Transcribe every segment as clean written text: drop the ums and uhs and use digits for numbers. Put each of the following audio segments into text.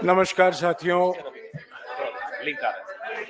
नमस्कार साथियों। लिंक आ रहा है।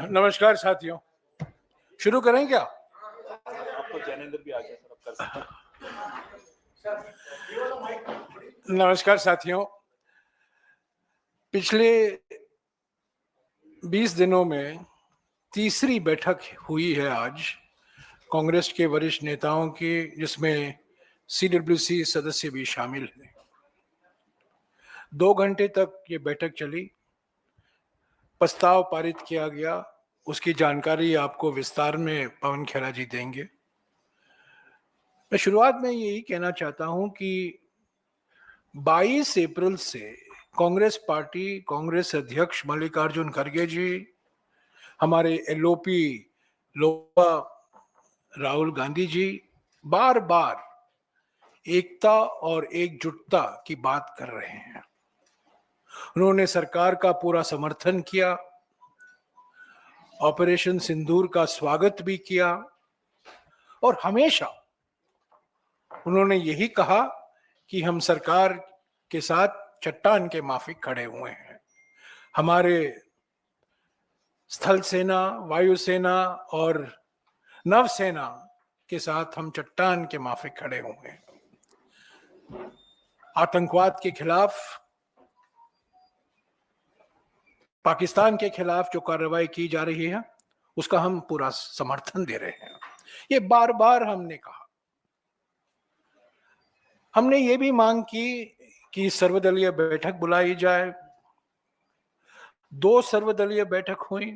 नमस्कार साथियों, शुरू करें क्या? आपको जैनेंद्र भी आ गया सर, अब कर सकते हैं। नमस्कार साथियों, पिछले 20 दिनों में तीसरी बैठक हुई है आज कांग्रेस के वरिष्ठ नेताओं की, जिसमें सीडब्ल्यूसी सदस्य भी शामिल हैं। 2 घंटे तक ये बैठक चली, प्रस्ताव पारित किया गया। उसकी जानकारी आपको विस्तार में पवन खेरा जी देंगे। मैं शुरुआत में यही कहना चाहता हूं कि 22 अप्रैल से कांग्रेस पार्टी, कांग्रेस अध्यक्ष मल्लिकार्जुन खड़गे जी, हमारे एलओपी लोकसभा राहुल गांधी जी बार बार एकता और एकजुटता की बात कर रहे हैं। उन्होंने सरकार का पूरा समर्थन किया, ऑपरेशन सिंदूर का स्वागत भी किया और हमेशा उन्होंने यही कहा कि हम सरकार के साथ चट्टान के माफिक खड़े हुए हैं। हमारे स्थल सेना, वायुसेना और नवसेना के साथ हम चट्टान के माफिक खड़े हुए हैं। आतंकवाद के खिलाफ, पाकिस्तान के खिलाफ जो कार्रवाई की जा रही है, उसका हम पूरा समर्थन दे रहे हैं। ये बार बार हमने कहा। हमने ये भी मांग की कि सर्वदलीय बैठक बुलाई जाए। 2 सर्वदलीय बैठक हुई,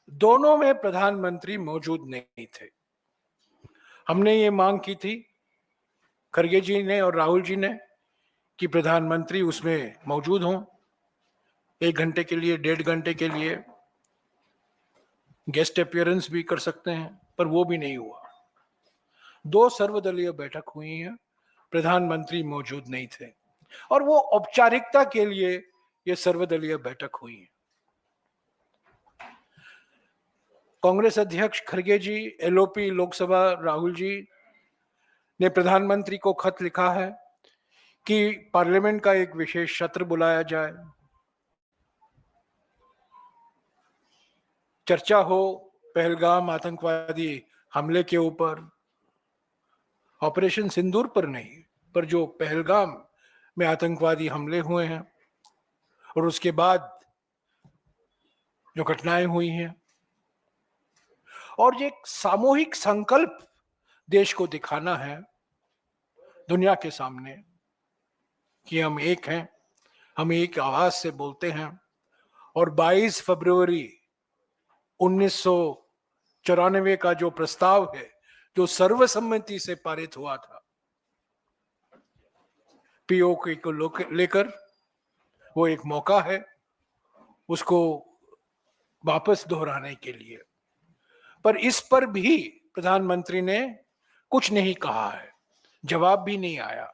दोनों में प्रधानमंत्री मौजूद नहीं थे। हमने ये मांग की थी, खड़गे जी ने और राहुल जी ने, कि प्रधानमंत्री उसमें मौजूद हों 1 घंटे के लिए, 1.5 घंटे के लिए, गेस्ट अपीयरेंस भी कर सकते हैं, पर वो भी नहीं हुआ। 2 सर्वदलीय बैठक हुई हैं, प्रधानमंत्री मौजूद नहीं थे और वो औपचारिकता के लिए ये सर्वदलीय बैठक हुई है। कांग्रेस अध्यक्ष खड़गे जी, एलओपी लोकसभा राहुल जी ने प्रधानमंत्री को खत लिखा है कि पार्लियामेंट का एक विशेष सत्र बुलाया जाए, चर्चा हो पहलगाम आतंकवादी हमले के ऊपर, ऑपरेशन सिंदूर पर नहीं, पर जो पहलगाम में आतंकवादी हमले हुए हैं और उसके बाद जो घटनाएं हुई हैं, और ये एक सामूहिक संकल्प देश को दिखाना है दुनिया के सामने कि हम एक हैं, हम एक आवाज से बोलते हैं। और 22 फरवरी 1994 का जो प्रस्ताव है, जो सर्वसम्मति से पारित हुआ था पीओके को लेकर, वो एक मौका है उसको वापस दोहराने के लिए। पर इस पर भी प्रधानमंत्री ने कुछ नहीं कहा है, जवाब भी नहीं आया।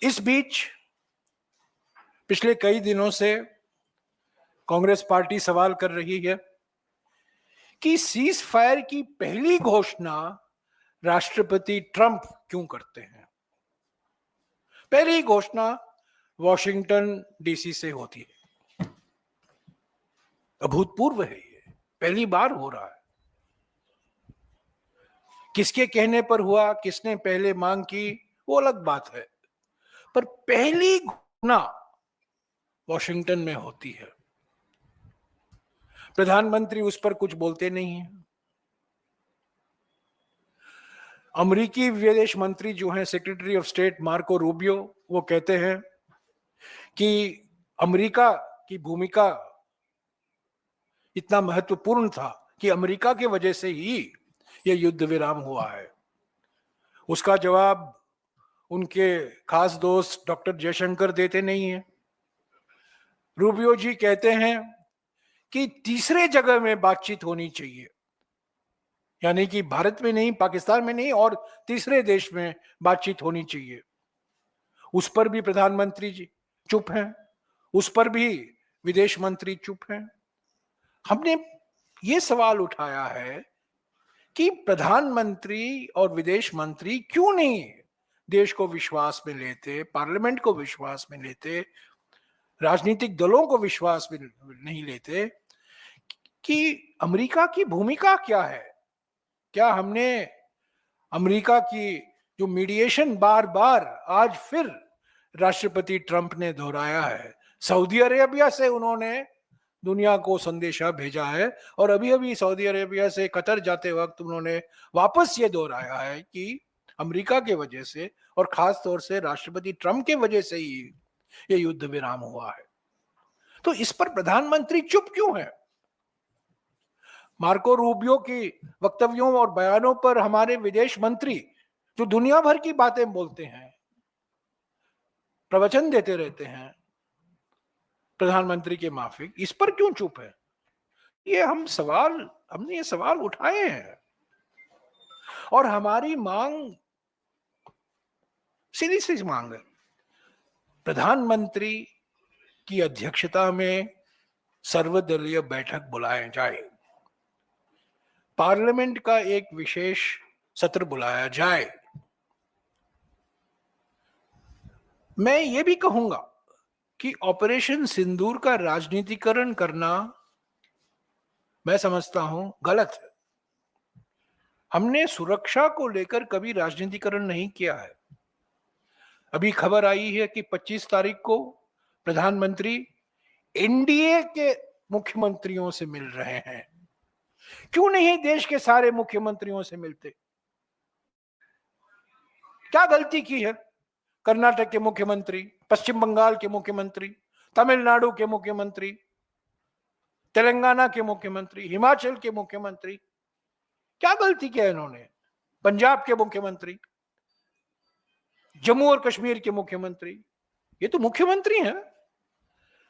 इस बीच पिछले कई दिनों से कांग्रेस पार्टी सवाल कर रही है कि सीज फायर की पहली घोषणा राष्ट्रपति ट्रंप क्यों करते हैं। पहली घोषणा वॉशिंगटन डीसी से होती है, अभूतपूर्व है, ये पहली बार हो रहा है। किसके कहने पर हुआ, किसने पहले मांग की, वो अलग बात है, पर पहली घटना वॉशिंगटन में होती है। प्रधानमंत्री उस पर कुछ बोलते नहीं है। अमेरिकी विदेश मंत्री जो हैं, secretary of state Marco Rubio, वो कहते हैं कि अमेरिका की भूमिका इतना महत्वपूर्ण था कि अमेरिका की वजह से ही यह युद्ध विराम हुआ है। उसका जवाब उनके खास दोस्त डॉक्टर जयशंकर देते नहीं है। रूबियो जी कहते हैं कि तीसरे जगह में बातचीत होनी चाहिए, यानी कि भारत में नहीं, पाकिस्तान में नहीं, और तीसरे देश में बातचीत होनी चाहिए। उस पर भी प्रधानमंत्री जी चुप हैं, उस पर भी विदेश मंत्री चुप हैं। हमने ये सवाल उठाया है कि प्रधानमंत्री और विदेश मंत्री क्यों नहीं देश को विश्वास में लेते, पार्लियामेंट को विश्वास में लेते, राजनीतिक दलों को विश्वास में नहीं लेते कि अमेरिका की भूमिका क्या है। क्या हमने अमेरिका की जो मीडिएशन बार बार आज फिर राष्ट्रपति ट्रंप ने दोहराया है, सऊदी अरेबिया से उन्होंने दुनिया को संदेशा भेजा है, और अभी अभी सऊदी अरेबिया से कतर जाते वक्त उन्होंने वापस ये दोहराया है कि अमेरिका के वजह से और खास तौर से राष्ट्रपति ट्रंप के वजह से ही ये युद्ध विराम हुआ है। तो इस पर प्रधानमंत्री चुप क्यों है? मार्को रूबियो की वक्तव्यों और बयानों पर हमारे विदेश मंत्री जो दुनिया भर की बातें बोलते हैं, प्रवचन देते रहते हैं प्रधानमंत्री के माफिक, इस पर क्यों चुप है? हमने ये सवाल उठाए हैं, और हमारी मांग सीधी सी मांग है, प्रधानमंत्री की अध्यक्षता में सर्वदलीय बैठक बुलाए जाए, पार्लियामेंट का एक विशेष सत्र बुलाया जाए। मैं ये भी कहूंगा कि ऑपरेशन सिंदूर का राजनीतिकरण करना मैं समझता हूं गलत है। हमने सुरक्षा को लेकर कभी राजनीतिकरण नहीं किया है। अभी खबर आई है कि 25 तारीख को प्रधानमंत्री एनडीए के मुख्यमंत्रियों से मिल रहे हैं। क्यों नहीं देश के सारे मुख्यमंत्रियों से मिलते? क्या गलती की है? कर्नाटक के मुख्यमंत्री, पश्चिम बंगाल के मुख्यमंत्री, तमिलनाडु के मुख्यमंत्री, तेलंगाना के मुख्यमंत्री, हिमाचल के मुख्यमंत्री, क्या गलती किया इन्होंने? पंजाब के मुख्यमंत्री, जम्मू और कश्मीर के मुख्यमंत्री, ये तो मुख्यमंत्री हैं।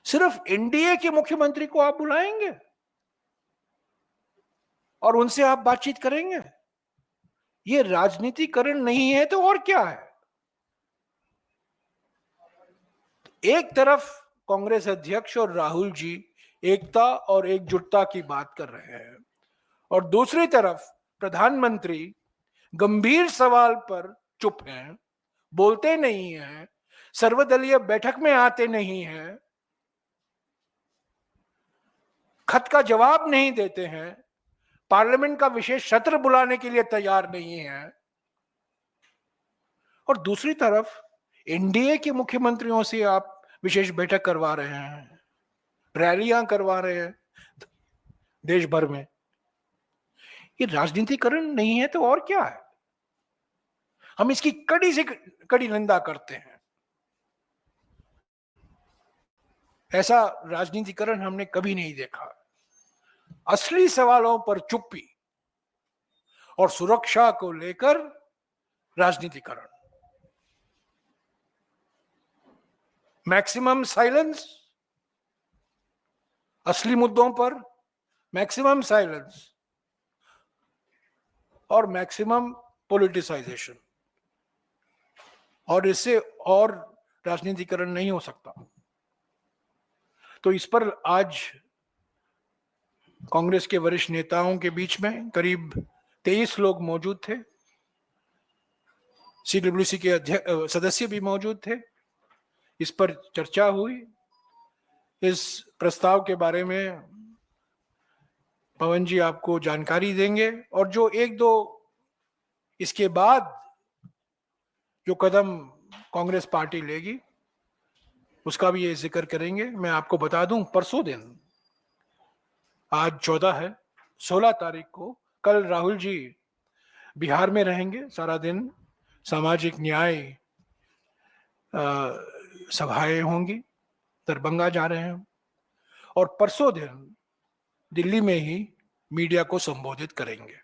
सिर्फ एनडीए के मुख्यमंत्री को आप बुलाएंगे और उनसे आप बातचीत करेंगे? ये राजनीतिकरण नहीं है तो और क्या है? एक तरफ कांग्रेस अध्यक्ष और राहुल जी एकता और एकजुटता की बात कर रहे हैं, और दूसरी तरफ प्रधानमंत्री गंभीर सवाल पर चुप हैं, बोलते नहीं हैं, सर्वदलीय बैठक में आते नहीं हैं, खत का जवाब नहीं देते हैं, पार्लियामेंट का विशेष सत्र बुलाने के लिए तैयार नहीं है, और दूसरी तरफ एनडीए के मुख्यमंत्रियों से आप विशेष बैठक करवा रहे हैं, रैलियां करवा रहे हैं देश भर में। ये राजनीतिकरण नहीं है तो और क्या है? हम इसकी कड़ी से कड़ी निंदा करते हैं। ऐसा राजनीतिकरण हमने कभी नहीं देखा। असली सवालों पर चुप्पी और सुरक्षा को लेकर राजनीतिकरण, मैक्सिमम साइलेंस, असली मुद्दों पर मैक्सिमम साइलेंस और मैक्सिमम पॉलिटिसाइजेशन, और इससे और राजनीतिकरण नहीं हो सकता। तो इस पर आज कांग्रेस के वरिष्ठ नेताओं के बीच में करीब 23 लोग मौजूद थे, सीडब्ल्यूसी के सदस्य भी मौजूद थे। इस पर चर्चा हुई। इस प्रस्ताव के बारे में पवन जी आपको जानकारी देंगे, और जो एक दो इसके बाद जो कदम कांग्रेस पार्टी लेगी उसका भी ये जिक्र करेंगे। मैं आपको बता दूं, परसों दिन, आज 14 है, 16 तारीख को कल राहुल जी बिहार में रहेंगे सारा दिन। सामाजिक न्याय सभाएं होंगी, दरभंगा जा रहे हैं, और परसों दिन दिल्ली में ही मीडिया को संबोधित करेंगे।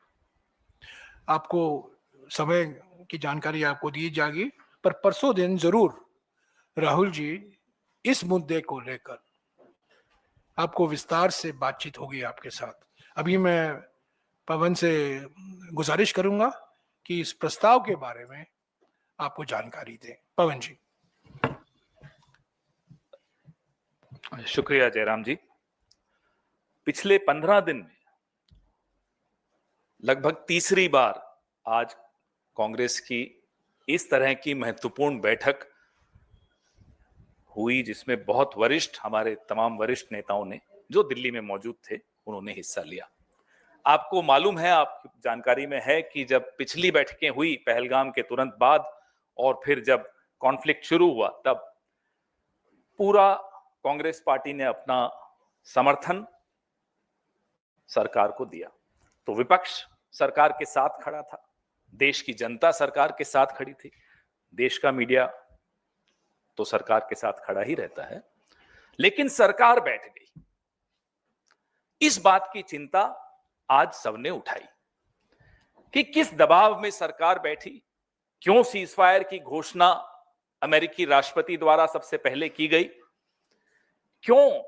आपको समय की जानकारी आपको दी जाएगी, पर परसों दिन जरूर राहुल जी इस मुद्दे को लेकर आपको विस्तार से बातचीत होगी आपके साथ। अभी मैं पवन से गुजारिश करूंगा कि इस प्रस्ताव के बारे में आपको जानकारी दें। पवन जी। शुक्रिया जयराम जी। पिछले 15 दिन में लगभग तीसरी बार आज कांग्रेस की इस तरह की महत्वपूर्ण बैठक हुई जिसमें बहुत वरिष्ठ, हमारे तमाम वरिष्ठ नेताओं ने जो दिल्ली में मौजूद थे उन्होंने हिस्सा लिया। आपको मालूम है, आपकी जानकारी में है कि जब पिछली बैठकें हुई पहलगाम के तुरंत बाद और फिर जब कॉन्फ्लिक्ट शुरू हुआ, तब पूरा कांग्रेस पार्टी ने अपना समर्थन सरकार को दिया। तो विपक्ष सरकार के साथ खड़ा था, देश की जनता सरकार के साथ खड़ी थी, देश का मीडिया तो सरकार के साथ खड़ा ही रहता है। लेकिन सरकार बैठ गई। इस बात की चिंता आज सबने उठाई कि किस दबाव में सरकार बैठी, क्यों सीजफायर की घोषणा अमेरिकी राष्ट्रपति द्वारा सबसे पहले की गई, क्यों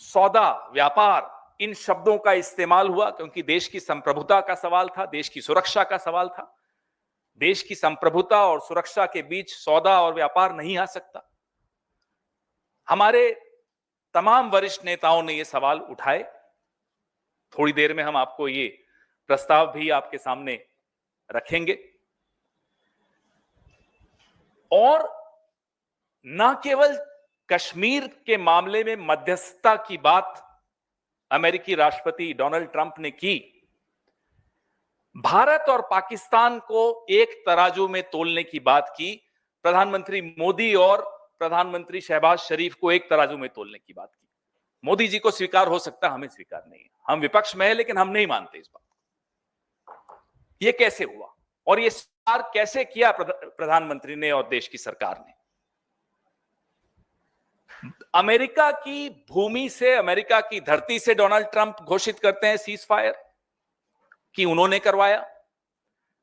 सौदा, व्यापार, इन शब्दों का इस्तेमाल हुआ, क्योंकि देश की संप्रभुता का सवाल था, देश की सुरक्षा का सवाल था। देश की संप्रभुता और सुरक्षा के बीच सौदा और व्यापार नहीं आ सकता। हमारे तमाम वरिष्ठ नेताओं ने ये सवाल उठाए। थोड़ी देर में हम आपको ये प्रस्ताव भी आपके सामने रखेंगे। और न केवल कश्मीर के मामले में मध्यस्थता की बात अमेरिकी राष्ट्रपति डोनाल्ड ट्रंप ने की, भारत और पाकिस्तान को एक तराजू में तोलने की बात की। प्रधानमंत्री मोदी और प्रधानमंत्री शहबाज शरीफ को एक तराजू में तोलने की बात की। मोदी जी को स्वीकार हो सकता, हमें स्वीकार नहीं है। हम विपक्ष में है लेकिन हम नहीं मानते इस बात। ये कैसे हुआ और ये स्वीकार कैसे किया प्रधानमंत्री ने और देश की सरकार ने? अमेरिका की भूमि से, अमेरिका की धरती से डोनाल्ड ट्रंप घोषित करते हैं सीज फायर कि उन्होंने करवाया।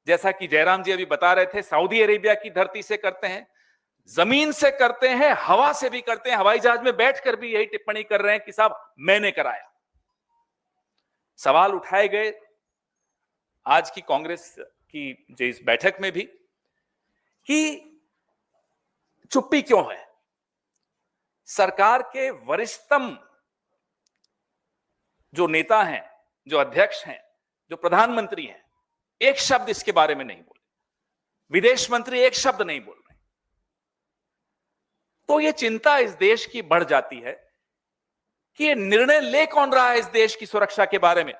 जैसा कि जयराम जी अभी बता रहे थे, सऊदी अरेबिया की धरती से करते हैं, जमीन से करते हैं, हवा से भी करते हैं, हवाई जहाज में बैठकर भी यही टिप्पणी कर रहे हैं कि साहब मैंने कराया। सवाल उठाए गए आज की कांग्रेस की जो इस बैठक में भी कि चुप्पी क्यों है। सरकार के वरिष्ठतम जो नेता हैं, जो अध्यक्ष हैं, जो प्रधानमंत्री हैं, एक शब्द इसके बारे में नहीं बोले। विदेश मंत्री एक शब्द नहीं बोल रहे। तो यह चिंता इस देश की बढ़ जाती है कि ये निर्णय ले कौन रहा है इस देश की सुरक्षा के बारे में।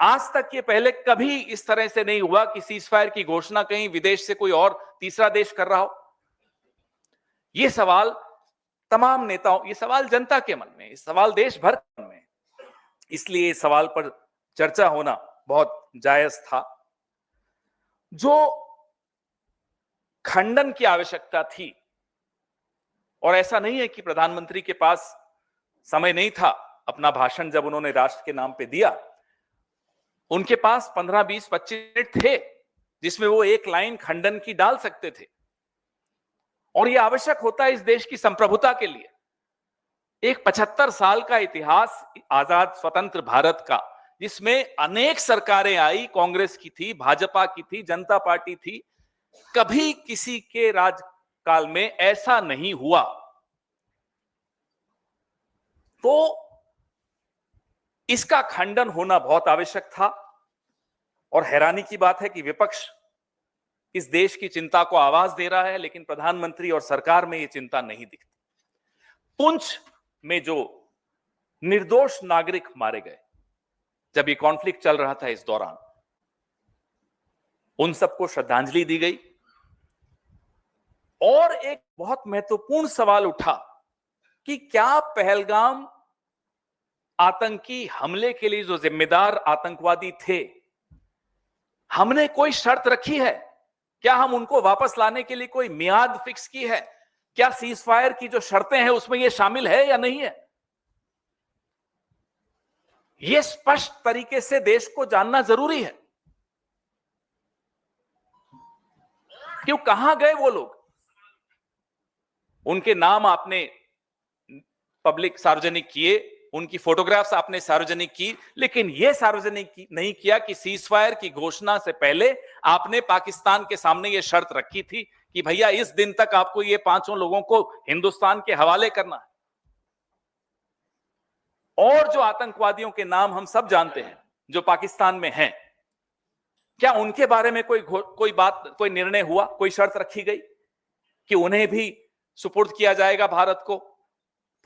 आज तक ये पहले कभी इस तरह से नहीं हुआ कि सीज फायर की घोषणा कहीं विदेश से कोई और तीसरा देश कर रहा हो। ये सवाल तमाम नेताओं, ये सवाल जनता के मन में, ये सवाल देश भर के मन में, इसलिए इस सवाल पर चर्चा होना बहुत जायज था। जो खंडन की आवश्यकता थी, और ऐसा नहीं है कि प्रधानमंत्री के पास समय नहीं था। अपना भाषण जब उन्होंने राष्ट्र के नाम पे दिया, उनके पास 15, 20, 25 मिनट थे जिसमें वो एक लाइन खंडन की डाल सकते थे। और यह आवश्यक होता है इस देश की संप्रभुता के लिए। एक 75 साल का इतिहास आजाद स्वतंत्र भारत का, जिसमें अनेक सरकारें आई, कांग्रेस की थी, भाजपा की थी, जनता पार्टी थी, कभी किसी के राजकाल में ऐसा नहीं हुआ। तो इसका खंडन होना बहुत आवश्यक था। और हैरानी की बात है कि विपक्ष इस देश की चिंता को आवाज दे रहा है, लेकिन प्रधानमंत्री और सरकार में यह चिंता नहीं दिखती। पुंछ में जो निर्दोष नागरिक मारे गए, जब ये कॉन्फ्लिक्ट चल रहा था, इस दौरान उन सबको श्रद्धांजलि दी गई। और एक बहुत महत्वपूर्ण सवाल उठा कि क्या पहलगाम आतंकी हमले के लिए जो जिम्मेदार आतंकवादी थे, हमने कोई शर्त रखी है? क्या हम उनको वापस लाने के लिए कोई मियाद फिक्स की है? क्या सीज फायर की जो शर्तें हैं उसमें यह शामिल है या नहीं है? यह स्पष्ट तरीके से देश को जानना जरूरी है। क्यों, कहां गए वो लोग? उनके नाम आपने पब्लिक सार्वजनिक किए, उनकी फोटोग्राफ्स आपने सार्वजनिक की, लेकिन यह सार्वजनिक नहीं किया कि सीज फायर की घोषणा से पहले आपने पाकिस्तान के सामने यह शर्त रखी थी कि भैया इस दिन तक आपको ये 5 लोगों को हिंदुस्तान के हवाले करना है। और जो आतंकवादियों के नाम हम सब जानते हैं जो पाकिस्तान में हैं, क्या उनके बारे में कोई निर्णय हुआ, कोई शर्त रखी गई कि उन्हें भी सुपुर्द किया जाएगा, भारत को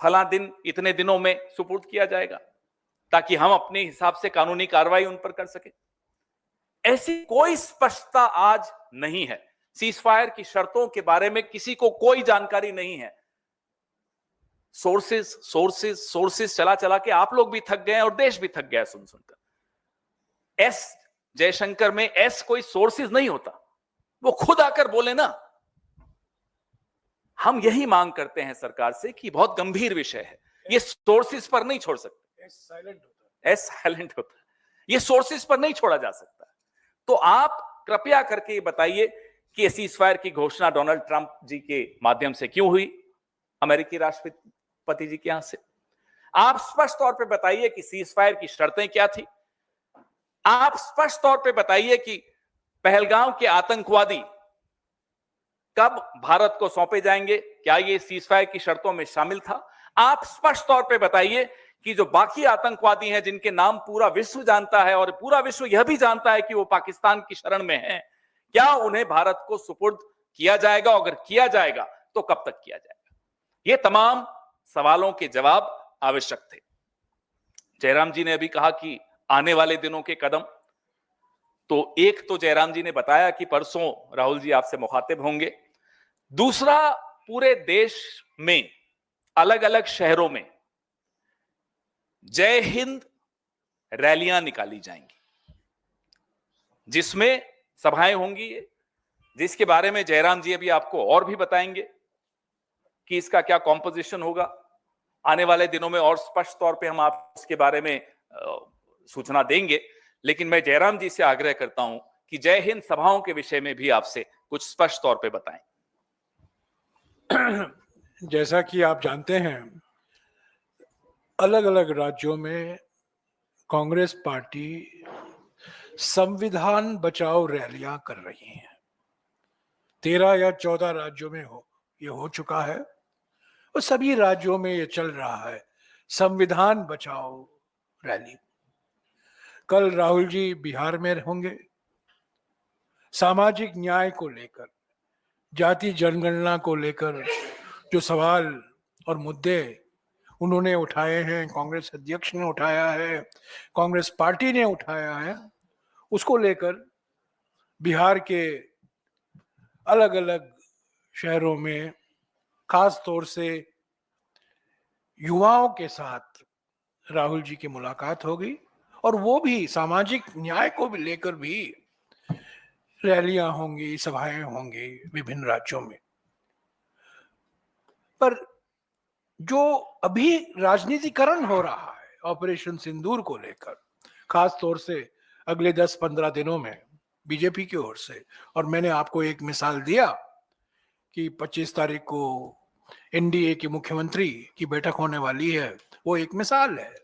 फला दिन इतने दिनों में सुपुर्द किया जाएगा, ताकि हम अपने हिसाब से कानूनी कार्रवाई उन पर कर सके? ऐसी कोई स्पष्टता आज नहीं है। सीज फायर की शर्तों के बारे में किसी को कोई जानकारी नहीं है। सोर्सेस चला चला के आप लोग भी थक गए और देश भी थक गया सुन सुनकर। एस जयशंकर में एस कोई सोर्सेस नहीं होता, वो खुद आकर बोले ना। हम यही मांग करते हैं सरकार से कि बहुत गंभीर विषय है, ये सोर्सेस पर नहीं छोड़ सकते। एस साइलेंट होता है, ये सोर्सेस पर नहीं छोड़ा जा सकता। तो आप कृपया करके ये बताइए कि सीज फायर की घोषणा डोनाल्ड ट्रंप जी के माध्यम से क्यों हुई, अमेरिकी राष्ट्रपति जी के यहां से? आप स्पष्ट तौर पे बताइए कि सीज फायर की शर्तें क्या थी। आप स्पष्ट तौर पे बताइए कि पहलगाम के आतंकवादी कब भारत को सौंपे जाएंगे, क्या ये सीज फायर की शर्तों में शामिल था? आप स्पष्ट तौर पे बताइए कि जो बाकी आतंकवादी हैं जिनके नाम पूरा विश्व जानता है और पूरा विश्व यह भी जानता है कि वो पाकिस्तान की शरण में हैं, क्या उन्हें भारत को सुपुर्द किया जाएगा? अगर किया जाएगा तो कब तक किया जाएगा? ये तमाम सवालों के जवाब आवश्यक थे। जयराम जी ने अभी कहा कि आने वाले दिनों के कदम, तो एक तो जयराम जी ने बताया कि परसों राहुल जी आपसे मुखातिब होंगे। दूसरा, पूरे देश में अलग अलग शहरों में जय हिंद रैलियां निकाली जाएंगी, जिसमें सभाएं होंगी, जिसके बारे में जयराम जी अभी आपको और भी बताएंगे कि इसका क्या कॉम्पोजिशन होगा। आने वाले दिनों में और स्पष्ट तौर पे हम आप इसके बारे में सूचना देंगे। लेकिन मैं जयराम जी से आग्रह करता हूं कि जय हिंद सभाओं के विषय में भी आपसे कुछ स्पष्ट तौर पे बताएं। जैसा कि आप जानते हैं, अलग अलग राज्यों में कांग्रेस पार्टी संविधान बचाओ रैलियां कर रही हैं। 13 या 14 राज्यों में ये हो चुका है और सभी राज्यों में ये चल रहा है, संविधान बचाओ रैली। कल राहुल जी बिहार में होंगे। सामाजिक न्याय को लेकर, जाति जनगणना को लेकर जो सवाल और मुद्दे उन्होंने उठाए हैं, कांग्रेस अध्यक्ष ने उठाया है, कांग्रेस पार्टी ने उठाया है, उसको लेकर बिहार के अलग अलग शहरों में खास तौर से युवाओं के साथ राहुल जी की मुलाकात होगी और वो भी सामाजिक न्याय को भी लेकर भी रैलियां होंगी, सभाएं होंगी विभिन्न राज्यों में। पर जो अभी राजनीतिकरण हो रहा है ऑपरेशन सिंदूर को लेकर, खास तौर से अगले 10-15 दिनों में बीजेपी की ओर से, और मैंने आपको एक मिसाल दिया कि 25 तारीख को एनडीए की मुख्यमंत्री की बैठक होने वाली है, वो एक मिसाल है।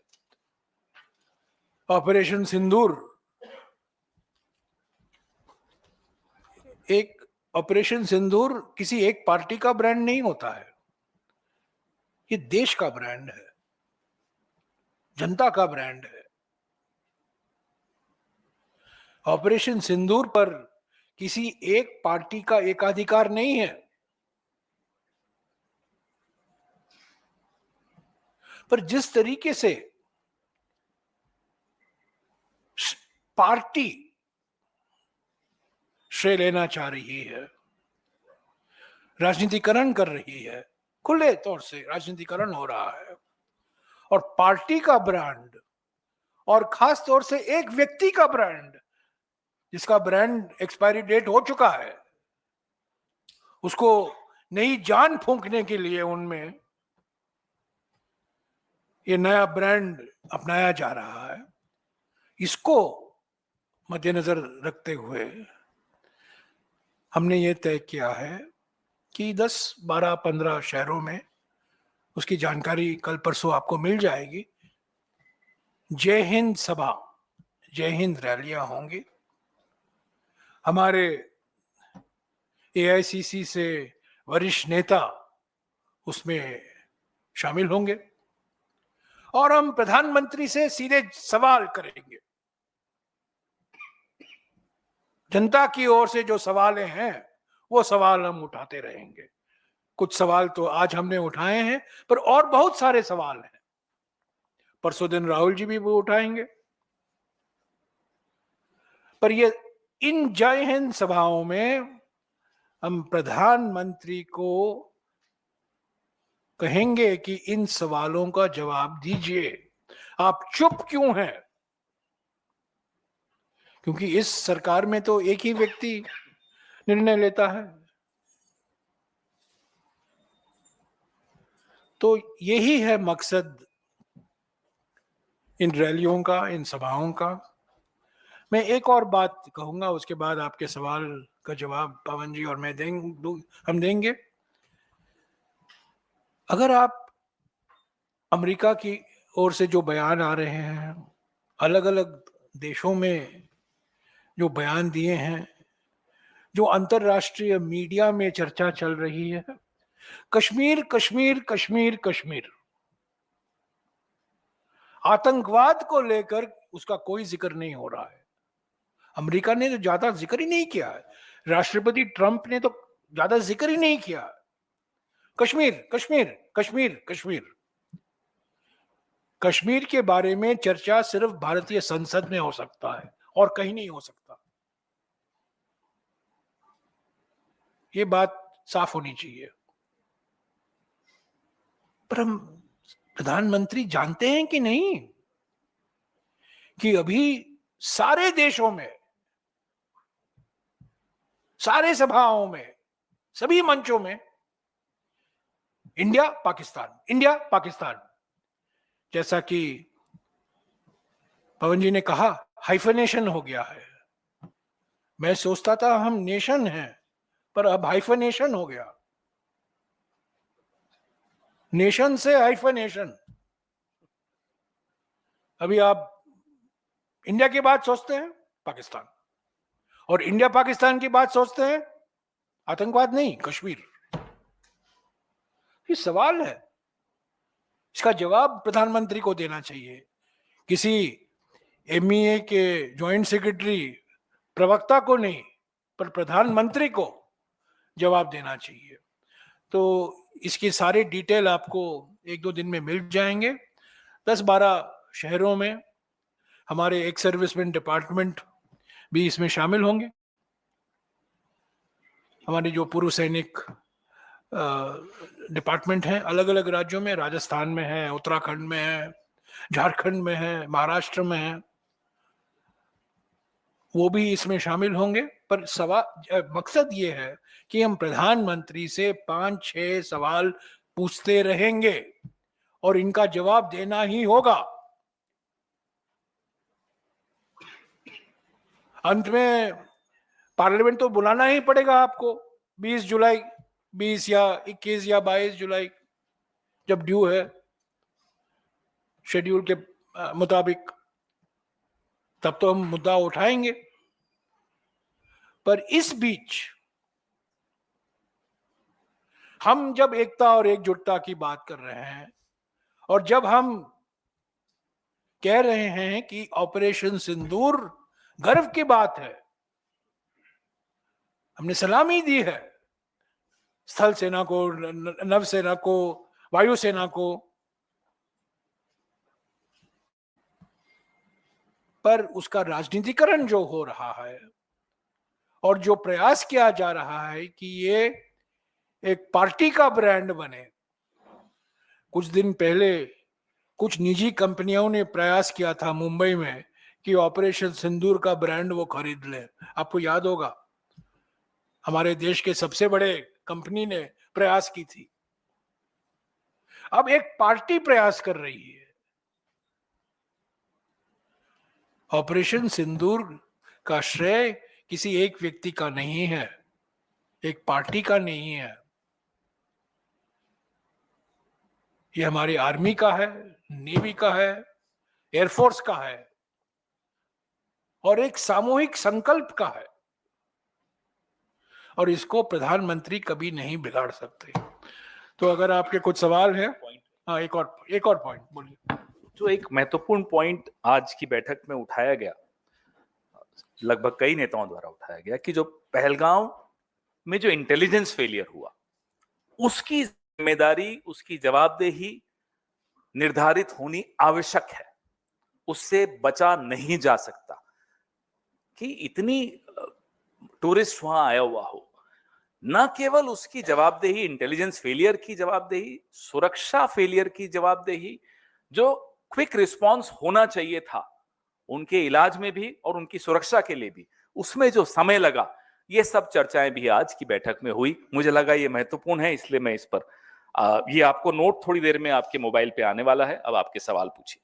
ऑपरेशन सिंदूर किसी एक पार्टी का ब्रांड नहीं होता है, ये देश का ब्रांड है, जनता का ब्रांड है। ऑपरेशन सिंदूर पर किसी एक पार्टी का एकाधिकार नहीं है, पर जिस तरीके से पार्टी श्रेय लेना चाह रही है, राजनीतिकरण कर रही है, खुले तौर से राजनीतिकरण हो रहा है। और पार्टी का ब्रांड और खास तौर से एक व्यक्ति का ब्रांड, जिसका ब्रांड एक्सपायरी डेट हो चुका है, उसको नई जान फूंकने के लिए उनमें ये नया ब्रांड अपनाया जा रहा है। इसको मद्देनजर रखते हुए हमने ये तय किया है कि 10, 12, 15 शहरों में, उसकी जानकारी कल परसों आपको मिल जाएगी, जय हिंद सभा, जय हिंद रैलियां होंगी। हमारे एआईसीसी से वरिष्ठ नेता उसमें शामिल होंगे और हम प्रधानमंत्री से सीधे सवाल करेंगे। जनता की ओर से जो सवाल हैं वो सवाल हम उठाते रहेंगे। कुछ सवाल तो आज हमने उठाए हैं, पर और बहुत सारे सवाल हैं। परसों दिन राहुल जी भी वो उठाएंगे। पर ये इन जय हिंद सभाओं में हम प्रधानमंत्री को कहेंगे कि इन सवालों का जवाब दीजिए, आप चुप क्यों हैं? क्योंकि इस सरकार में तो एक ही व्यक्ति निर्णय लेता है। तो यही है मकसद इन रैलियों का, इन सभाओं का। मैं एक और बात कहूंगा, उसके बाद आपके सवाल का जवाब पवन जी और मैं हम देंगे। अगर आप अमेरिका की ओर से जो बयान आ रहे हैं, अलग अलग देशों में जो बयान दिए हैं, जो अंतरराष्ट्रीय मीडिया में चर्चा चल रही है, कश्मीर कश्मीर कश्मीर कश्मीर, आतंकवाद को लेकर उसका कोई जिक्र नहीं हो रहा है। अमेरिका ने तो ज्यादा जिक्र ही नहीं किया है, राष्ट्रपति ट्रंप ने तो ज्यादा जिक्र ही नहीं किया। कश्मीर कश्मीर कश्मीर कश्मीर कश्मीर के बारे में चर्चा सिर्फ भारतीय संसद में हो सकता है और कहीं नहीं हो सकता। ये बात साफ होनी चाहिए। पर हम प्रधानमंत्री जानते हैं कि नहीं कि अभी सारे देशों में, सारे सभाओं में, सभी मंचों में इंडिया पाकिस्तान, इंडिया पाकिस्तान, जैसा कि पवन जी ने कहा, हाइफनेशन हो गया है। मैं सोचता था हम नेशन हैं, पर अब हाइफनेशन हो गया, नेशन से हाइफनेशन। अभी आप इंडिया की बात सोचते हैं पाकिस्तान, और इंडिया पाकिस्तान की बात सोचते हैं आतंकवाद नहीं, कश्मीर। ये सवाल है, इसका जवाब प्रधानमंत्री को देना चाहिए। किसी एमईए के ज्वाइंट सेक्रेटरी, प्रवक्ता को नहीं, पर प्रधानमंत्री को जवाब देना चाहिए। तो इसकी सारी डिटेल आपको 1-2 दिन में मिल जाएंगे। 10-12 शहरों में हमारे एक्स सर्विसमैन डिपार्टमेंट भी इसमें शामिल होंगे। हमारे जो पूर्व सैनिक डिपार्टमेंट हैं अलग अलग राज्यों में, राजस्थान में है, उत्तराखंड में है, झारखंड में है, महाराष्ट्र में है, वो भी इसमें शामिल होंगे। पर मकसद ये है कि हम प्रधानमंत्री से 5-6 सवाल पूछते रहेंगे और इनका जवाब देना ही होगा। अंत में पार्लियामेंट तो बुलाना ही पड़ेगा आपको 20 जुलाई, 20 या 21 या 22 जुलाई, जब ड्यू है शेड्यूल के मुताबिक, तब तो हम मुद्दा उठाएंगे। पर इस बीच हम जब एकता और एकजुटता की बात कर रहे हैं, और जब हम कह रहे हैं कि ऑपरेशन सिंदूर गर्व की बात है, हमने सलामी दी है स्थल सेना को, नवसेना को, वायुसेना को, पर उसका राजनीतिकरण जो हो रहा है और जो प्रयास किया जा रहा है कि ये एक पार्टी का ब्रांड बने। कुछ दिन पहले कुछ निजी कंपनियों ने प्रयास किया था मुंबई में कि ऑपरेशन सिंदूर का ब्रांड वो खरीद ले। आपको याद होगा, हमारे देश के सबसे बड़े कंपनी ने प्रयास की थी। अब एक पार्टी प्रयास कर रही है। ऑपरेशन सिंदूर का श्रेय किसी एक व्यक्ति का नहीं है, एक पार्टी का नहीं है। ये हमारी आर्मी का है, नेवी का है, एयरफोर्स का है और एक सामूहिक संकल्प का है, और इसको प्रधानमंत्री कभी नहीं बिगाड़ सकते। तो अगर आपके कुछ सवाल हैं, हाँ, एक और पॉइंट बोलिए। जो एक महत्वपूर्ण पॉइंट आज की बैठक में उठाया गया, लगभग कई नेताओं द्वारा उठाया गया, कि जो पहलगांव में जो इंटेलिजेंस फेलियर हुआ, उसकी जिम्मेदारी, उसकी जवाबदेही निर्धारित होनी आवश्यक है। उससे बचा नहीं जा सकता कि इतनी टूरिस्ट वहां आया हुआ हो। न केवल उसकी जवाबदेही, इंटेलिजेंस फेलियर की जवाबदेही, सुरक्षा फेलियर की जवाबदेही, जो क्विक रिस्पांस होना चाहिए था उनके इलाज में भी और उनकी सुरक्षा के लिए भी, उसमें जो समय लगा, ये सब चर्चाएं भी आज की बैठक में हुई। मुझे लगा ये महत्वपूर्ण है, इसलिए मैं इस पर ये आपको नोट थोड़ी देर में आपके मोबाइल पे आने वाला है। अब आपके सवाल पूछिए।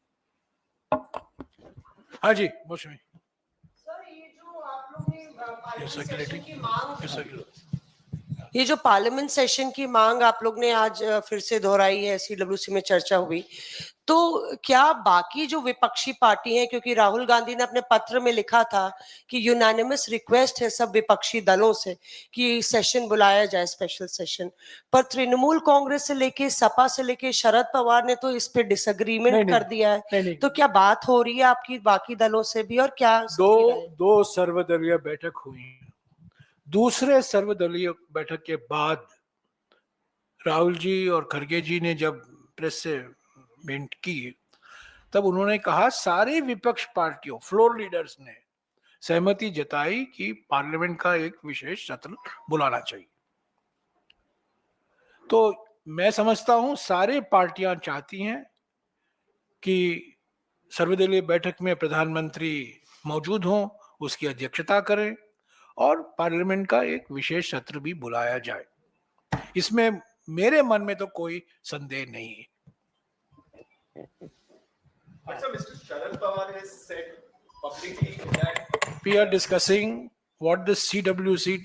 हाँ जी, मौसमी। सर, ये जो आप लोग ने ये जो पार्लियामेंट सेशन की मांग आप लोग ने आज फिर से दोहराई है, सीडब्ल्यूसी में चर्चा हुई, तो क्या बाकी जो विपक्षी पार्टी हैं, क्योंकि राहुल गांधी ने अपने पत्र में लिखा था कि यूनानिमस रिक्वेस्ट है सब विपक्षी दलों से कि सेशन बुलाया जाए, स्पेशल सेशन, पर तृणमूल कांग्रेस से लेके सपा से लेके शरद पवार ने तो इस पे डिसएग्रीमेंट कर दिया है। नहीं। तो क्या बात हो रही है आपकी बाकी दलों से भी, और क्या दो सर्वदलीय बैठक हुई। दूसरे सर्वदलीय बैठक के बाद राहुल जी और खड़गे जी ने जब प्रेस से भेंट की, तब उन्होंने कहा सारे विपक्ष पार्टियों, फ्लोर लीडर्स ने सहमति जताई कि पार्लियामेंट का एक विशेष सत्र बुलाना चाहिए। तो मैं समझता हूं सारे पार्टियां चाहती हैं कि सर्वदलीय बैठक में प्रधानमंत्री मौजूद हों, उसकी अध्यक्षता करें और पार्लियामेंट का एक विशेष सत्र भी बुलाया जाए। इसमें मेरे मन में तो कोई संदेह नहीं है। Mr. Sharad Pawar has said publicly that we are discussing what the CWC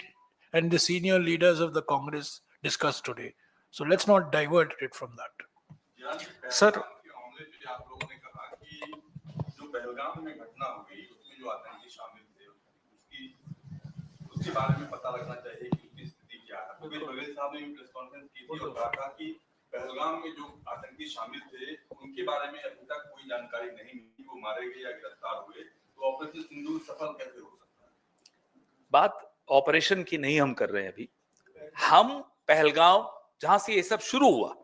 and the senior leaders of the Congress discussed today. So let's not divert it from that. Sir, आप लोगों ने कहा कि जो पहलगाम में घटना हुई उसमें जो आतंकी शामिल थे उसके बारे में पता लगना चाहिए कि उसकी स्थिति क्या है। तो बघेल साहब ने प्रेस कॉन्फ्रेंस की थी और कहा था कि पहलगाम में जो आतंकी शामिल थे उनके बारे में अभी तक कोई जानकारी नहीं मिली, वो मारे गए या गिरफ्तार हुए, तो ऑपरेशन सिंदूर सफल कैसे हो सकता है? बात ऑपरेशन की नहीं हम कर रहे हैं अभी। हम पहलगाम जहां से ये सब शुरू हुआ,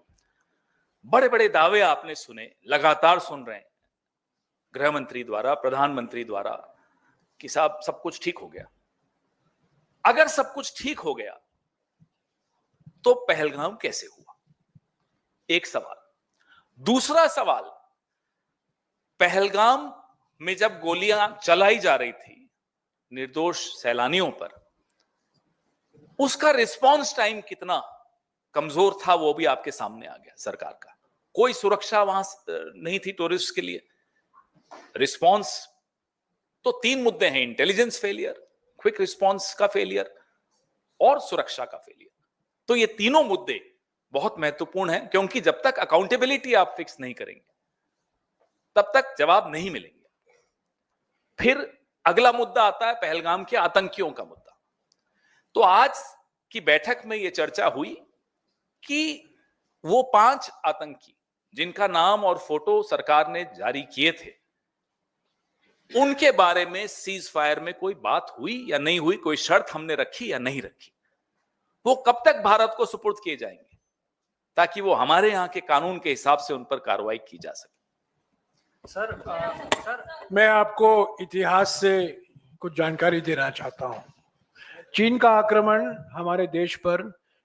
बड़े बड़े दावे आपने सुने, लगातार सुन रहे हैं गृह मंत्री द्वारा, प्रधानमंत्री द्वारा, कि साहब सब कुछ ठीक हो गया। अगर सब कुछ ठीक हो गया तो पहलगाम कैसे हुआ? एक सवाल। दूसरा सवाल, पहलगाम में जब गोलियां चलाई जा रही थी निर्दोष सैलानियों पर, उसका रिस्पांस टाइम कितना कमजोर था वो भी आपके सामने आ गया। सरकार का कोई सुरक्षा वहां नहीं थी टूरिस्ट के लिए। रिस्पांस तो तीन मुद्दे हैं, इंटेलिजेंस फेलियर, क्विक रिस्पांस का फेलियर और सुरक्षा का फेलियर। तो ये तीनों मुद्दे बहुत महत्वपूर्ण हैं, क्योंकि जब तक अकाउंटेबिलिटी आप फिक्स नहीं करेंगे तब तक जवाब नहीं मिलेंगे। फिर अगला मुद्दा आता है पहलगाम के आतंकियों का मुद्दा। तो आज की बैठक में यह चर्चा हुई कि वो 5 आतंकी जिनका नाम और फोटो सरकार ने जारी किए थे, उनके बारे में सीज फायर में कोई बात हुई या नहीं हुई, कोई शर्त हमने रखी या नहीं रखी, वो कब तक भारत को सुपुर्द किए जाएंगे ताकि वो हमारे यहां के कानून के हिसाब से उन पर कार्रवाई की जा सके। सर मैं आपको इतिहास से कुछ जानकारी देना चाहता हूं। चीन का आक्रमण हमारे देश पर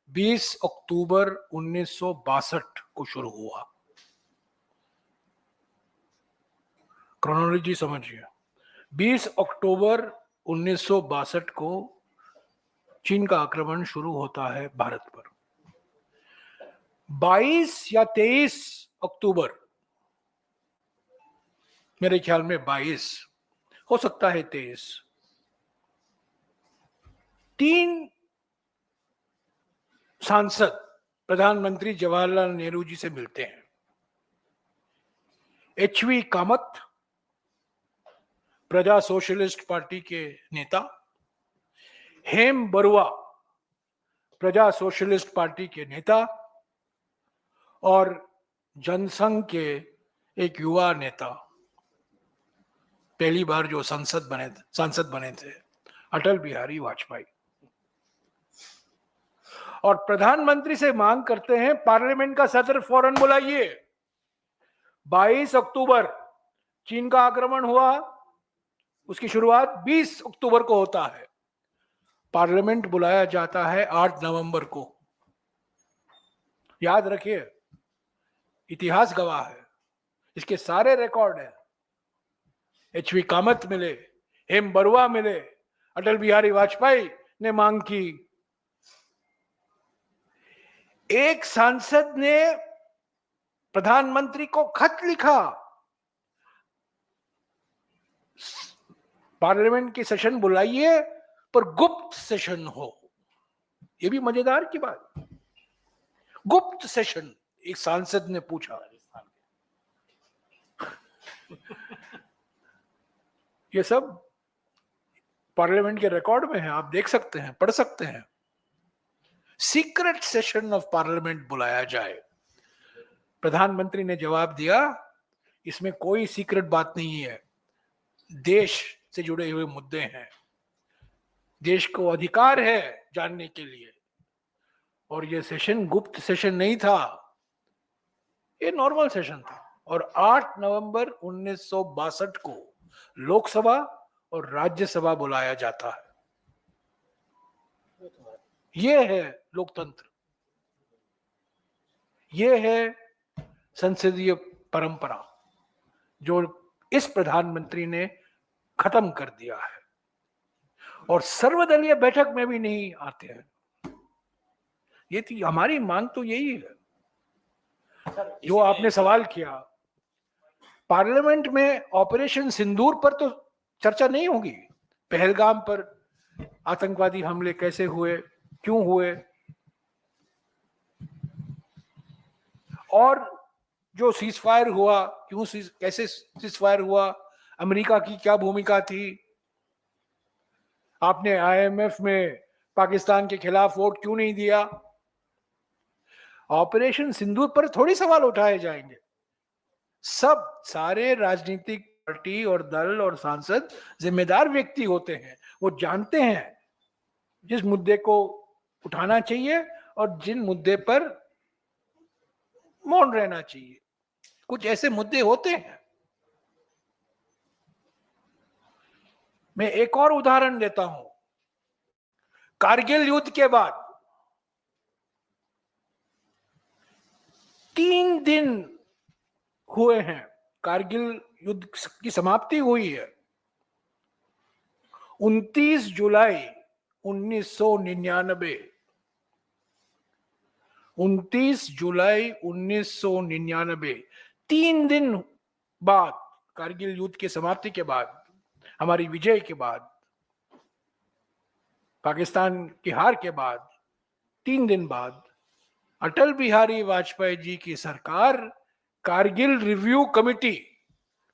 20 अक्टूबर 1962 को शुरू हुआ। क्रोनोलॉजी समझिए, 20 अक्टूबर 1962 को चीन का आक्रमण शुरू होता है भारत पर। 22 या 23 अक्टूबर, मेरे ख्याल में 22, हो सकता है 23, 3 सांसद प्रधानमंत्री जवाहरलाल नेहरू जी से मिलते हैं। एचवी कामत, प्रजा सोशलिस्ट पार्टी के नेता, हेम बरुआ, प्रजा सोशलिस्ट पार्टी के नेता, और जनसंघ के एक युवा नेता, पहली बार जो सांसद बने थे, अटल बिहारी वाजपेयी। और प्रधानमंत्री से मांग करते हैं पार्लियामेंट का सत्र फौरन बुलाइए। 22 अक्टूबर चीन का आक्रमण हुआ, उसकी शुरुआत 20 अक्टूबर को होता है, पार्लियामेंट बुलाया जाता है 8 नवंबर को। याद रखिए, इतिहास गवाह है, इसके सारे रिकॉर्ड हैं। एचवी कामत मिले, हेम बरुआ मिले, अटल बिहारी वाजपेयी ने मांग की। एक सांसद ने प्रधानमंत्री को खत लिखा, पार्लियामेंट की सेशन बुलाइए पर गुप्त सेशन हो। यह भी मजेदार की बात, गुप्त सेशन एक सांसद ने पूछा। ये सब पार्लियामेंट के रिकॉर्ड में है, आप देख सकते हैं, पढ़ सकते हैं। सीक्रेट सेशन ऑफ पार्लियामेंट बुलाया जाए। प्रधानमंत्री ने जवाब दिया, इसमें कोई सीक्रेट बात नहीं है, देश से जुड़े हुए मुद्दे हैं, देश को अधिकार है जानने के लिए। और यह सेशन गुप्त सेशन नहीं था, ये नॉर्मल सेशन था। और 8 नवंबर 1962 को लोकसभा और राज्यसभा बुलाया जाता है। यह है लोकतंत्र, यह है संसदीय परंपरा जो इस प्रधानमंत्री ने खत्म कर दिया है। और सर्वदलीय बैठक में भी नहीं आते हैं। ये थी हमारी मांग, तो यही है जो आपने सवाल किया। पार्लियामेंट में ऑपरेशन सिंदूर पर तो चर्चा नहीं होगी, पहलगाम पर आतंकवादी हमले कैसे हुए, क्यों हुए, और जो सीजफायर हुआ, क्यों कैसे सीजफायर हुआ, अमेरिका की क्या भूमिका थी, आपने आईएमएफ में पाकिस्तान के खिलाफ वोट क्यों नहीं दिया। ऑपरेशन सिंदूर पर थोड़ी सवाल उठाए जाएंगे। सब सारे राजनीतिक पार्टी और दल और सांसद जिम्मेदार व्यक्ति होते हैं, वो जानते हैं जिस मुद्दे को उठाना चाहिए और जिन मुद्दे पर मौन रहना चाहिए। कुछ ऐसे मुद्दे होते हैं। मैं एक और उदाहरण देता हूं। कारगिल युद्ध के बाद 3 दिन हुए हैं, कारगिल युद्ध की समाप्ति हुई है 29 जुलाई 1999। 29 जुलाई 1999, 3 दिन बाद, कारगिल युद्ध की समाप्ति के बाद, हमारी विजय के बाद, पाकिस्तान की हार के बाद 3 दिन बाद, अटल बिहारी वाजपेयी जी की सरकार कारगिल रिव्यू कमेटी,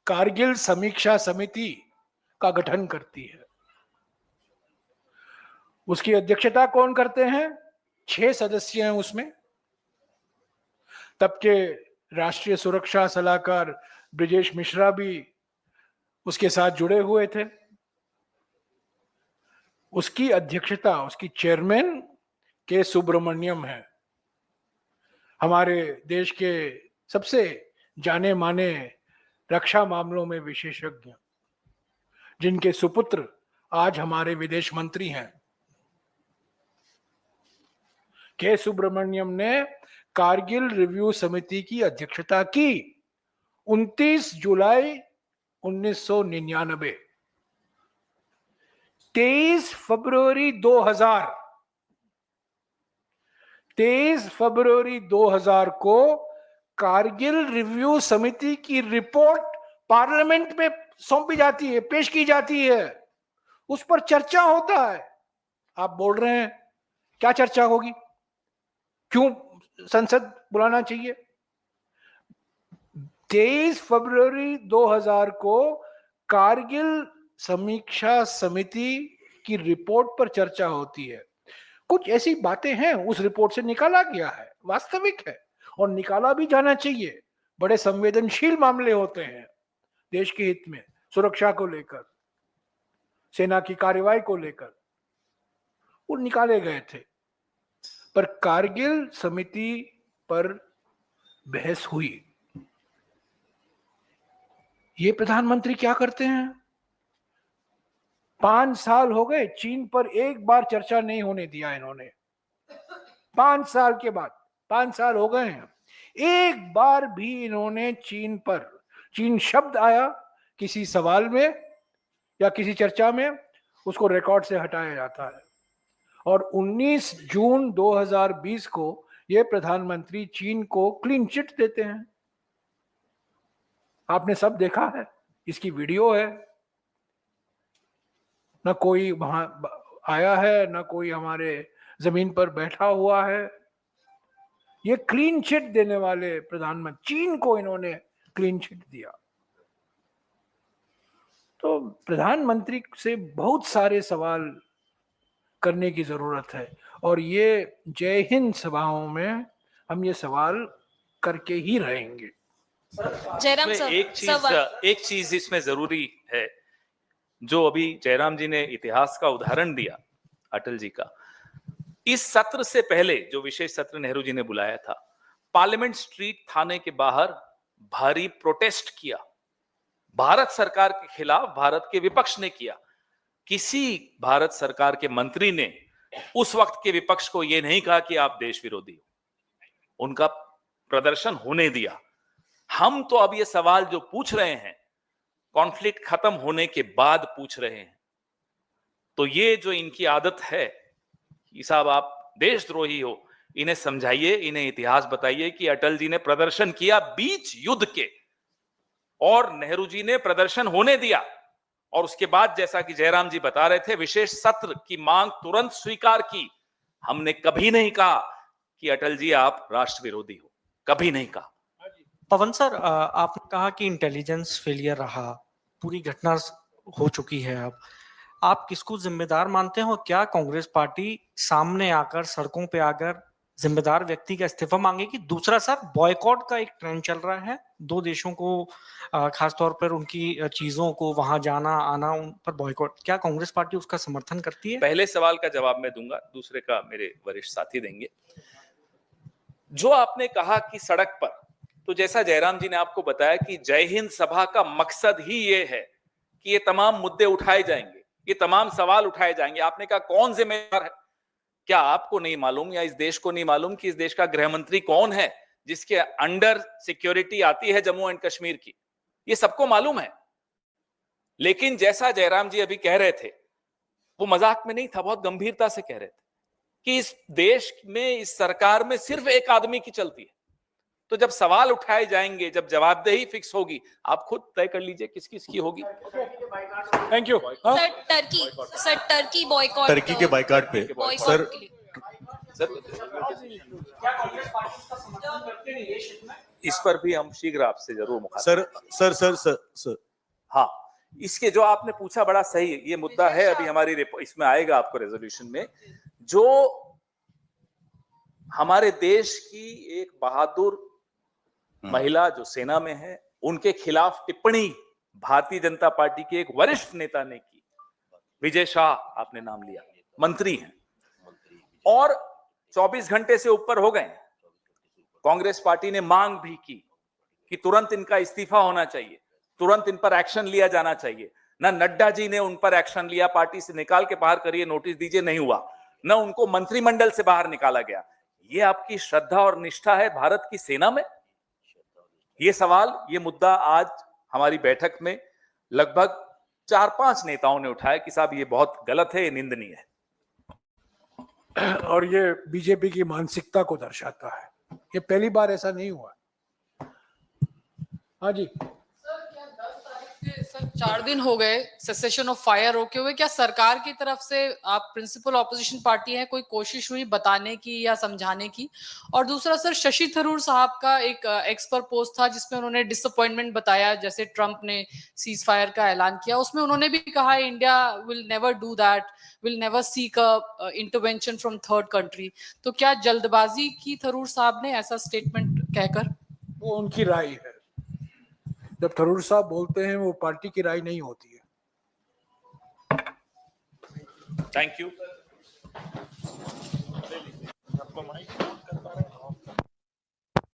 कारगिल समीक्षा समिति का गठन करती है। उसकी अध्यक्षता कौन करते हैं? 6 सदस्य हैं उसमें। तब के राष्ट्रीय सुरक्षा सलाहकार ब्रिजेश मिश्रा भी उसके साथ जुड़े हुए थे। उसकी अध्यक्षता, उसकी चेयरमैन के सुब्रमण्यम है, हमारे देश के सबसे जाने माने रक्षा मामलों में विशेषज्ञ, जिनके सुपुत्र आज हमारे विदेश मंत्री हैं। के सुब्रमण्यम ने कारगिल रिव्यू समिति की अध्यक्षता की 29 जुलाई 1999। 23 फरवरी 2000 को कारगिल रिव्यू समिति की रिपोर्ट पार्लियामेंट में सौंपी जाती है, पेश की जाती है, उस पर चर्चा होता है। आप बोल रहे हैं क्या चर्चा होगी, क्यों संसद बुलाना चाहिए? 23 फरवरी 2000 को कारगिल समीक्षा समिति की रिपोर्ट पर चर्चा होती है। कुछ ऐसी बातें हैं उस रिपोर्ट से निकाला गया है, वास्तविक है और निकाला भी जाना चाहिए। बड़े संवेदनशील मामले होते हैं देश के हित में, सुरक्षा को लेकर, सेना की कार्रवाई को लेकर, वो निकाले गए थे। पर कारगिल समिति पर बहस हुई। ये प्रधानमंत्री क्या करते हैं? 5 साल हो गए, चीन पर एक बार चर्चा नहीं होने दिया इन्होंने। 5 साल के बाद, 5 साल हो गए हैं, एक बार भी इन्होंने चीन शब्द आया किसी सवाल में या किसी चर्चा में, उसको रिकॉर्ड से हटाया जाता है। और 19 जून 2020 को ये प्रधानमंत्री चीन को क्लीन चिट देते हैं। आपने सब देखा है, इसकी वीडियो है। ना कोई वहां आया है, ना कोई हमारे जमीन पर बैठा हुआ है। ये क्लीन चिट देने वाले प्रधानमंत्री, चीन को इन्होंने क्लीन चिट दिया। तो प्रधानमंत्री से बहुत सारे सवाल करने की जरूरत है और ये जय हिंद सभाओं में हम ये सवाल करके ही रहेंगे। जयराम सर, एक चीज इसमें जरूरी है, जो अभी जयराम जी ने इतिहास का उदाहरण दिया अटल जी का। इस सत्र से पहले जो विशेष सत्र नेहरू जी ने बुलाया था, पार्लियामेंट स्ट्रीट थाने के बाहर भारी प्रोटेस्ट किया, भारत सरकार के खिलाफ भारत के विपक्ष ने किया। किसी भारत सरकार के मंत्री ने उस वक्त के विपक्ष को यह नहीं कहा कि आप देश विरोधी हो, उनका प्रदर्शन होने दिया। हम तो अब ये सवाल जो पूछ रहे हैं, कॉन्फ्लिक्ट खत्म होने के बाद पूछ रहे हैं। तो ये जो इनकी आदत है कि साहब आप देशद्रोही हो, इन्हें समझाइए, इन्हें इतिहास बताइए कि अटल जी ने प्रदर्शन किया बीच युद्ध के और नेहरू जी ने प्रदर्शन होने दिया, और उसके बाद जैसा कि जयराम जी बता रहे थे, विशेष सत्र की मांग तुरंत स्वीकार की। हमने कभी नहीं कहा कि अटल जी आप राष्ट्र विरोधी हो, कभी नहीं कहा। पवन सर, आपने कहा कि इंटेलिजेंस फेलियर रहा, पूरी घटना हो चुकी है। अब आप किसको जिम्मेदार मानते हो? क्या कांग्रेस पार्टी सामने आकर, सड़कों पे आकर जिम्मेदार व्यक्ति का इस्तीफा मांगेगी? दूसरा सर, बॉयकॉट का एक ट्रेंड चल रहा है, 2 देशों को खासतौर पर उनकी चीजों को वहां जाना आना, उन पर बॉयकॉट, क्या कांग्रेस पार्टी उसका समर्थन करती है? पहले सवाल का जवाब मैं दूंगा, दूसरे का मेरे वरिष्ठ साथी देंगे। जो आपने कहा कि सड़क पर, तो जैसा जयराम जी ने आपको बताया कि जय हिंद सभा का मकसद ही ये है कि ये तमाम मुद्दे उठाए जाएंगे, ये तमाम सवाल उठाए जाएंगे। आपने कहा कौन जिम्मेदार है? क्या आपको नहीं मालूम या इस देश को नहीं मालूम कि इस देश का गृह मंत्री कौन है, जिसके अंडर सिक्योरिटी आती है जम्मू एंड कश्मीर की? ये सबको मालूम है। लेकिन जैसा जयराम जी अभी कह रहे थे, वो मजाक में नहीं था, बहुत गंभीरता से कह रहे थे कि इस देश में, इस सरकार में सिर्फ एक आदमी की चलती है। तो जब सवाल उठाए जाएंगे, जब जवाबदेही फिक्स होगी, आप खुद तय कर लीजिए किस किस की होगी। Thank you. Sir Turkey boycott, Turkey के बाइकाट पे सर, इस पर भी हम शीघ्र आपसे जरूर सर। हाँ, इसके जो आपने पूछा बड़ा सही, ये मुद्दा है, अभी हमारी इसमें आएगा आपको रेजोल्यूशन में। जो हमारे देश की एक बहादुर महिला जो सेना में है, उनके खिलाफ टिप्पणी भारतीय जनता पार्टी के एक वरिष्ठ नेता ने की, विजय शाह आपने नाम लिया, मंत्री हैं, और 24 घंटे से ऊपर हो गए। कांग्रेस पार्टी ने मांग भी की कि तुरंत इनका इस्तीफा होना चाहिए, तुरंत इन पर एक्शन लिया जाना चाहिए। ना नड्डा जी ने उन पर एक्शन लिया, पार्टी से निकाल के बाहर करिए, नोटिस दीजिए, नहीं हुआ। न उनको मंत्रिमंडल से बाहर निकाला गया। ये आपकी श्रद्धा और निष्ठा है भारत की सेना में? ये सवाल, ये मुद्दा आज हमारी बैठक में लगभग 4-5 नेताओं ने उठाया कि साहब ये बहुत गलत है, ये निंदनीय है। और ये बीजेपी की मानसिकता को दर्शाता है। ये पहली बार ऐसा नहीं हुआ। हाँ जी, सर 4 दिन हो गए सेसेशन ऑफ फायर रोके हुए, क्या सरकार की तरफ से, आप प्रिंसिपल ऑपोजिशन पार्टी हैं, कोई कोशिश हुई बताने की या समझाने की? और दूसरा सर, शशि थरूर साहब का एक एक्स पर पोस्ट था जिसमें उन्होंने डिसअपॉइंटमेंट बताया जैसे ट्रंप ने सीज फायर का ऐलान किया, उसमें उन्होंने भी कहा India will never do that, will never seek a intervention from third country. तो क्या जल्दबाजी की थरूर साहब ने ऐसा स्टेटमेंट कहकर? वो उनकी राय है। जब थरूर साहब बोलते हैं वो पार्टी की राय नहीं होती है। Thank you.